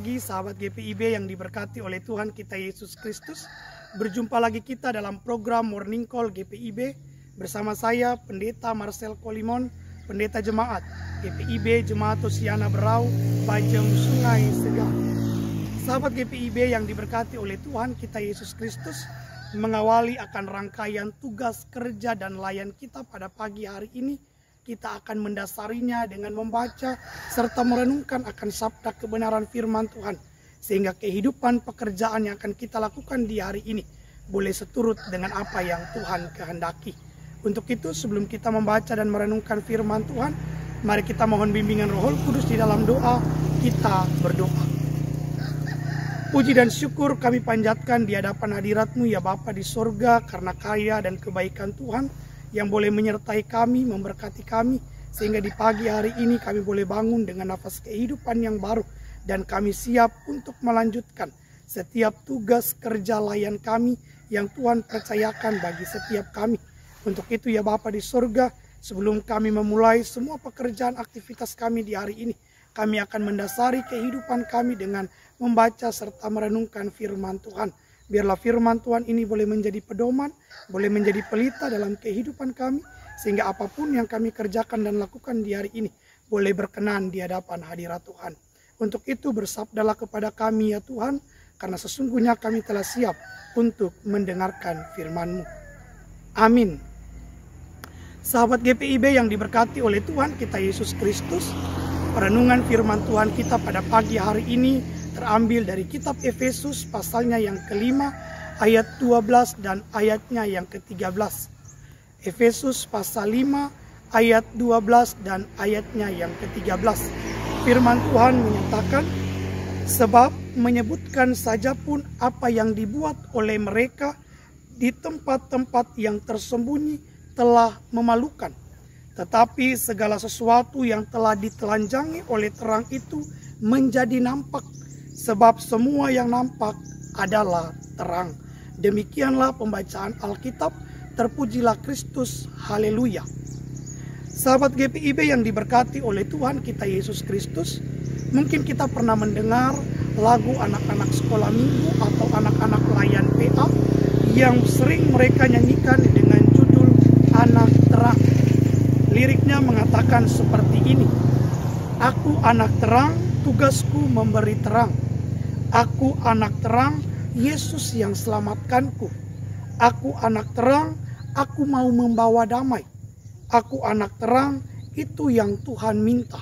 pagi sahabat GPIB yang diberkati oleh Tuhan kita Yesus Kristus. Berjumpa lagi kita dalam program Morning Call GPIB bersama saya Pendeta Marcel Kolimon, Pendeta Jemaat GPIB Jemaat Hosiana Berau, Bajem Sungai Segar. Sahabat GPIB yang diberkati oleh Tuhan kita Yesus Kristus, mengawali akan rangkaian tugas kerja dan layan kita pada pagi hari ini, kita akan mendasarinya dengan membaca serta merenungkan akan sabda kebenaran firman Tuhan. Sehingga kehidupan pekerjaan yang akan kita lakukan di hari ini boleh seturut dengan apa yang Tuhan kehendaki. Untuk itu sebelum kita membaca dan merenungkan firman Tuhan, mari kita mohon bimbingan Roh Kudus di dalam doa. Kita berdoa. Puji dan syukur kami panjatkan di hadapan hadirat-Mu ya Bapa di sorga, karena karya dan kebaikan Tuhan yang boleh menyertai kami, memberkati kami, sehingga di pagi hari ini kami boleh bangun dengan nafas kehidupan yang baru, dan kami siap untuk melanjutkan setiap tugas kerja layan kami yang Tuhan percayakan bagi setiap kami. Untuk itu ya Bapa di sorga, sebelum kami memulai semua pekerjaan aktivitas kami di hari ini, kami akan mendasari kehidupan kami dengan membaca serta merenungkan firman Tuhan. Biarlah firman Tuhan ini boleh menjadi pedoman, boleh menjadi pelita dalam kehidupan kami, sehingga apapun yang kami kerjakan dan lakukan di hari ini boleh berkenan di hadapan hadirat Tuhan. Untuk itu bersabdalah kepada kami ya Tuhan, karena sesungguhnya kami telah siap untuk mendengarkan firman-Mu. Amin. Sahabat GPIB yang diberkati oleh Tuhan kita Yesus Kristus, perenungan firman Tuhan kita pada pagi hari ini terambil dari kitab Efesus pasalnya yang kelima ayat 12 dan ayatnya yang ke-13. Efesus pasal 5 ayat 12 dan ayatnya yang ke-13. Firman Tuhan menyatakan, sebab menyebutkan saja pun apa yang dibuat oleh mereka di tempat-tempat yang tersembunyi telah memalukan. Tetapi segala sesuatu yang telah ditelanjangi oleh terang itu menjadi nampak, sebab semua yang nampak adalah terang. Demikianlah pembacaan Alkitab. Terpujilah Kristus. Haleluya. Sahabat GPIB yang diberkati oleh Tuhan kita Yesus Kristus, mungkin kita pernah mendengar lagu anak-anak sekolah minggu atau anak-anak layan PA yang sering mereka nyanyikan dengan judul Anak Terang. Liriknya mengatakan seperti ini: aku anak terang, tugasku memberi terang. Aku anak terang, Yesus yang selamatkanku. Aku anak terang, aku mau membawa damai. Aku anak terang, itu yang Tuhan minta.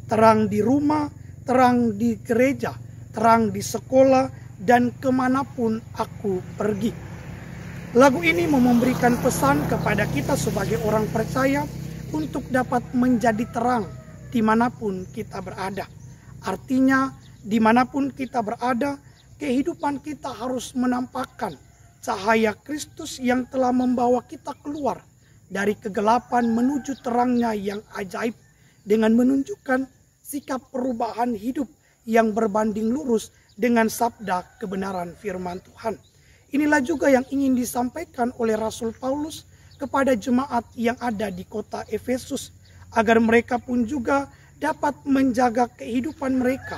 Terang di rumah, terang di gereja, terang di sekolah, dan kemanapun aku pergi. Lagu ini memberikan pesan kepada kita sebagai orang percaya untuk dapat menjadi terang dimanapun kita berada. Artinya, dimanapun kita berada, kehidupan kita harus menampakkan cahaya Kristus yang telah membawa kita keluar dari kegelapan menuju terangnya yang ajaib, dengan menunjukkan sikap perubahan hidup yang berbanding lurus dengan sabda kebenaran firman Tuhan. Inilah juga yang ingin disampaikan oleh Rasul Paulus kepada jemaat yang ada di kota Efesus, agar mereka pun juga dapat menjaga kehidupan mereka,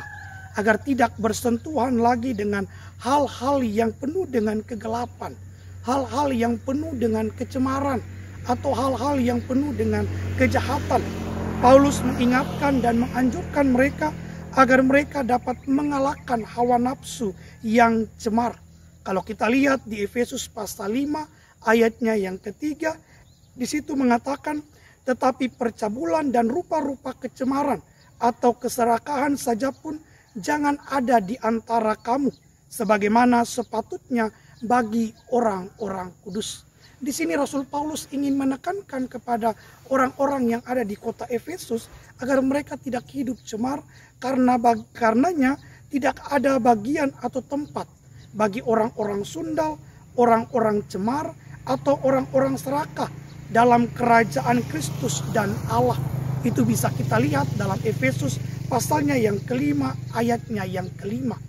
agar tidak bersentuhan lagi dengan hal-hal yang penuh dengan kegelapan, hal-hal yang penuh dengan kecemaran, atau hal-hal yang penuh dengan kejahatan. Paulus mengingatkan dan menganjurkan mereka agar mereka dapat mengalahkan hawa nafsu yang cemar. Kalau kita lihat di Efesus pasal 5 ayatnya yang ketiga, di situ mengatakan, tetapi percabulan dan rupa-rupa kecemaran atau keserakahan saja pun jangan ada di antara kamu, sebagaimana sepatutnya bagi orang-orang kudus. Di sini Rasul Paulus ingin menekankan kepada orang-orang yang ada di kota Efesus agar mereka tidak hidup cemar, karenanya tidak ada bagian atau tempat bagi orang-orang sundal, orang-orang cemar, atau orang-orang serakah dalam kerajaan Kristus dan Allah. Itu bisa kita lihat dalam Efesus pasalnya yang kelima, ayatnya yang kelima.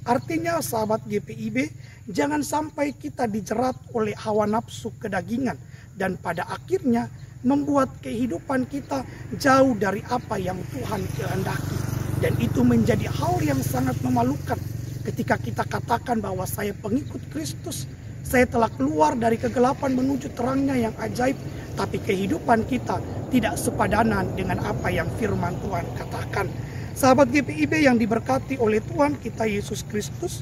Artinya sahabat GPIB, jangan sampai kita dijerat oleh hawa nafsu kedagingan dan pada akhirnya membuat kehidupan kita jauh dari apa yang Tuhan kehendaki. Dan itu menjadi hal yang sangat memalukan ketika kita katakan bahwa saya pengikut Kristus, saya telah keluar dari kegelapan menuju terangnya yang ajaib, tapi kehidupan kita tidak sepadanan dengan apa yang firman Tuhan katakan. Sahabat GPIB yang diberkati oleh Tuhan kita Yesus Kristus,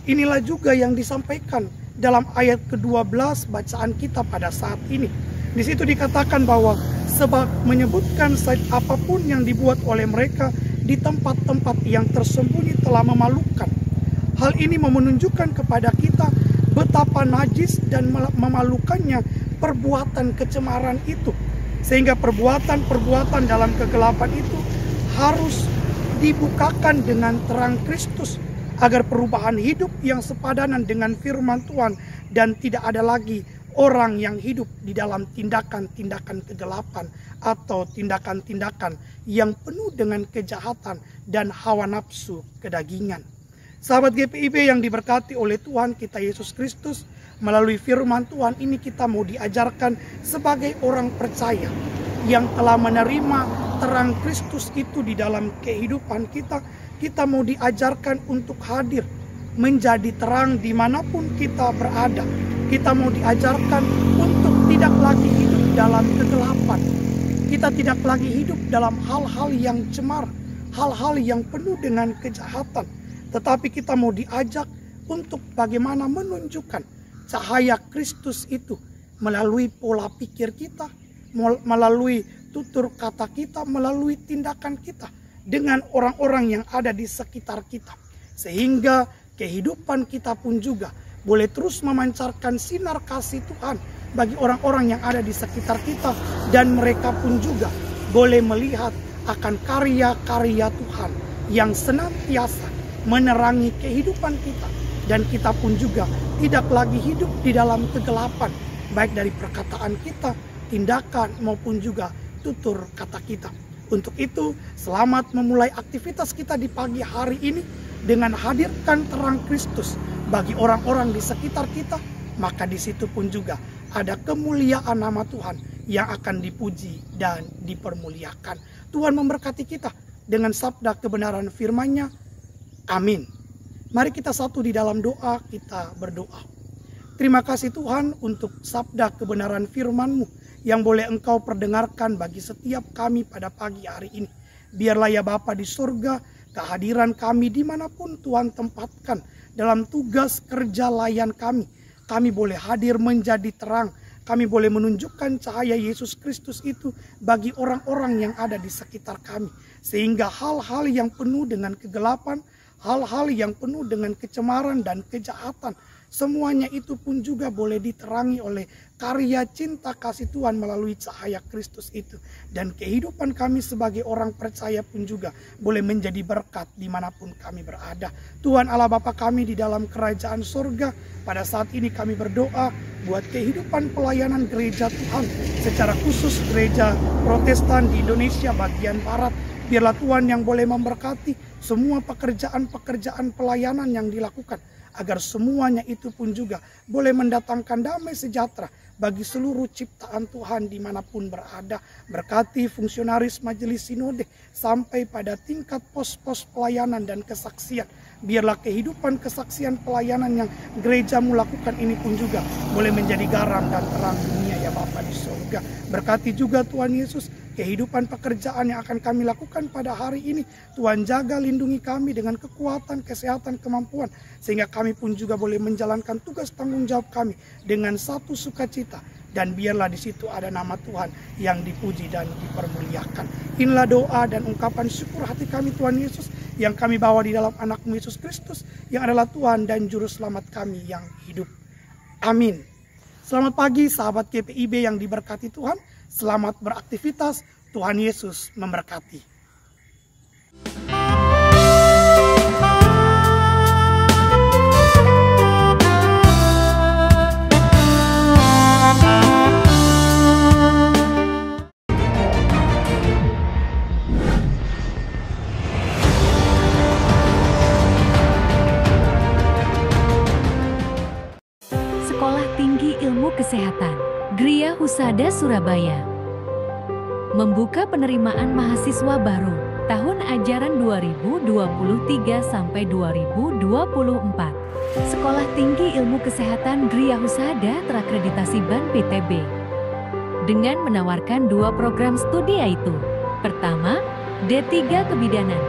inilah juga yang disampaikan dalam ayat ke-12 bacaan kita pada saat ini. Di situ dikatakan bahwa sebab menyebutkan apapun yang dibuat oleh mereka di tempat-tempat yang tersembunyi telah memalukan. Hal ini menunjukkan kepada kita betapa najis dan memalukannya perbuatan kecemaran itu. Sehingga perbuatan-perbuatan dalam kegelapan itu harus dibukakan dengan terang Kristus, agar perubahan hidup yang sepadanan dengan firman Tuhan dan tidak ada lagi orang yang hidup di dalam tindakan-tindakan kegelapan atau tindakan-tindakan yang penuh dengan kejahatan dan hawa nafsu kedagingan. Sahabat GPIB yang diberkati oleh Tuhan kita Yesus Kristus, melalui firman Tuhan ini kita mau diajarkan sebagai orang percaya yang telah menerima terang Kristus itu di dalam kehidupan kita. Kita mau diajarkan untuk hadir menjadi terang dimanapun kita berada. Kita mau diajarkan untuk tidak lagi hidup dalam kegelapan. Kita tidak lagi hidup dalam hal-hal yang cemar, hal-hal yang penuh dengan kejahatan. Tetapi kita mau diajak untuk bagaimana menunjukkan cahaya Kristus itu melalui pola pikir kita, melalui tutur kata kita, melalui tindakan kita dengan orang-orang yang ada di sekitar kita. Sehingga kehidupan kita pun juga boleh terus memancarkan sinar kasih Tuhan bagi orang-orang yang ada di sekitar kita. Dan mereka pun juga boleh melihat akan karya-karya Tuhan yang senantiasa menerangi kehidupan kita. Dan kita pun juga tidak lagi hidup di dalam kegelapan, baik dari perkataan kita, tindakan maupun juga tutur kata kita. Untuk itu, selamat memulai aktivitas kita di pagi hari ini dengan hadirkan terang Kristus bagi orang-orang di sekitar kita. Maka di situ pun juga ada kemuliaan nama Tuhan yang akan dipuji dan dipermuliakan. Tuhan memberkati kita dengan sabda kebenaran firman-Nya. Amin. Mari kita satu di dalam doa, kita berdoa. Terima kasih Tuhan untuk sabda kebenaran firman-Mu yang boleh Engkau perdengarkan bagi setiap kami pada pagi hari ini. Biarlah ya Bapa di surga, kehadiran kami dimanapun Tuhan tempatkan dalam tugas kerja layan kami. Kami boleh hadir menjadi terang. Kami boleh menunjukkan cahaya Yesus Kristus itu bagi orang-orang yang ada di sekitar kami. Sehingga hal-hal yang penuh dengan kegelapan, hal-hal yang penuh dengan kecemaran dan kejahatan, semuanya itu pun juga boleh diterangi oleh karya cinta kasih Tuhan melalui cahaya Kristus itu. Dan kehidupan kami sebagai orang percaya pun juga boleh menjadi berkat dimanapun kami berada. Tuhan Allah Bapa kami di dalam kerajaan surga, pada saat ini kami berdoa buat kehidupan pelayanan gereja Tuhan, secara khusus gereja Protestan di Indonesia bagian Barat. Biarlah Tuhan yang boleh memberkati semua pekerjaan-pekerjaan pelayanan yang dilakukan, agar semuanya itu pun juga boleh mendatangkan damai sejahtera bagi seluruh ciptaan Tuhan dimanapun berada. Berkati fungsionaris majelis sinode sampai pada tingkat pos-pos pelayanan dan kesaksian. Biarlah kehidupan kesaksian pelayanan yang gerejamu lakukan ini pun juga boleh menjadi garam dan terang dunia ya Bapa di surga. Berkati juga Tuhan Yesus kehidupan pekerjaan yang akan kami lakukan pada hari ini. Tuhan jaga lindungi kami dengan kekuatan, kesehatan, kemampuan. Sehingga kami pun juga boleh menjalankan tugas tanggung jawab kami dengan satu sukacita. Dan biarlah di situ ada nama Tuhan yang dipuji dan dipermuliakan. Inilah doa dan ungkapan syukur hati kami Tuhan Yesus yang kami bawa di dalam anak-Mu Yesus Kristus yang adalah Tuhan dan Juru Selamat kami yang hidup. Amin. Selamat pagi sahabat GPIB yang diberkati Tuhan. Selamat beraktivitas. Tuhan Yesus memberkati. Sekolah Tinggi Ilmu Kesehatan, Gria Husada Surabaya, membuka penerimaan mahasiswa baru. Tahun ajaran 2023 sampai 2024. Sekolah Tinggi Ilmu Kesehatan Gria Husada terakreditasi BAN PTB dengan menawarkan 2 program studi yaitu: pertama, D3 Kebidanan.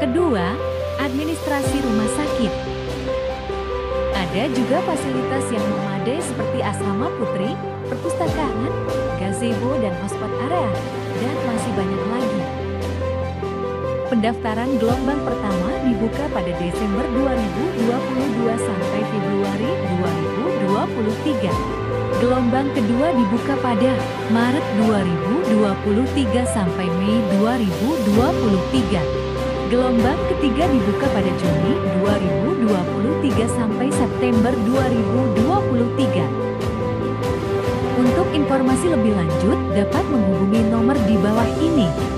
Kedua, Administrasi Rumah Sakit. Ada juga fasilitas yang memadai seperti asrama putri, perpustakaan, gazebo dan hotspot area, dan masih banyak lagi. Pendaftaran gelombang pertama dibuka pada Desember 2022 sampai Februari 2023. Gelombang kedua dibuka pada Maret 2023 sampai Mei 2023. Gelombang ketiga dibuka pada Juni 2023 sampai September 2023. Untuk informasi lebih lanjut dapat menghubungi nomor di bawah ini.